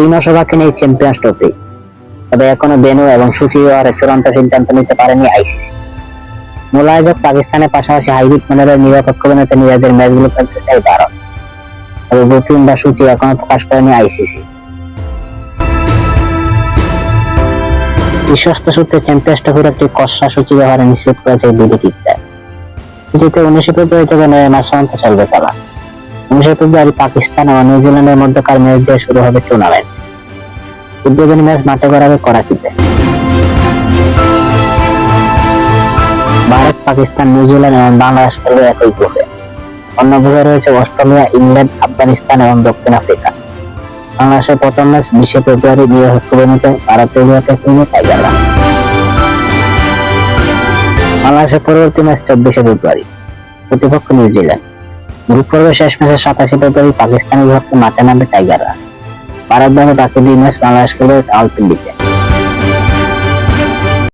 এই মশাবাকে নেই champions trophy, তবে এখনো ভেন্যু এবং সূচি হওয়ার চূড়ান্ত সিদ্ধান্ত নিতে পারেনি আইসিসি। মূল আয়োজক পাকিস্তানের পাশাপাশি হাইব্রিড মডেলের নিরপেক্ষ ভেন্যুতে নিজেদের ম্যাচগুলো খেলতে চায় ভারত, তবে বুকিং বা সূচি এখনো প্রকাশ করেনি আইসিসি। বিশ্বস্ত সূত্রে চ্যাম্পিয়ন্স ট্রফির একটি খসড়া সূচি ব্যবহারে নিশ্চিত করেছে বিধিকিকরা। সূচিতে 19 ফেব্রুয়ারি থেকে 9 মার্চ পর্যন্ত চলবে খেলা। 19 ফেব্রুয়ারি পাকিস্তান ও নিউজিল্যান্ডের মধ্যকার ম্যাচ দিয়ে শুরু হবে টুর্নামেন্ট। উদ্বোধনী ম্যাচ মাঠে গড়াবে করাচিতে। ভারত, পাকিস্তান, নিউজিল্যান্ড এবং বাংলাদেশ খেলবে একই গ্রুপে। অন্য গ্রুপে রয়েছে অস্ট্রেলিয়া, ইংল্যান্ড, আফগানিস্তান এবং দক্ষিণ আফ্রিকা। বাংলাদেশের প্রথম ম্যাচ 20 ফেব্রুয়ারি নিরপেক্ষ ভেন্যুতে ভারতের বিপক্ষে খেলবে টাইগাররা। বাংলাদেশের পরবর্তী ম্যাচ 24 ফেব্রুয়ারি, প্রতিপক্ষ নিউজিল্যান্ড। গ্রুপ পর্বের শেষ ম্যাচে 27 ফেব্রুয়ারি পাকিস্তানের বিপক্ষে মাঠে নামবে টাইগাররা। ভারত বাদে বাকি দুই ম্যাচ বাংলাদেশ খেলবে রাওয়ালপিন্ডিতে।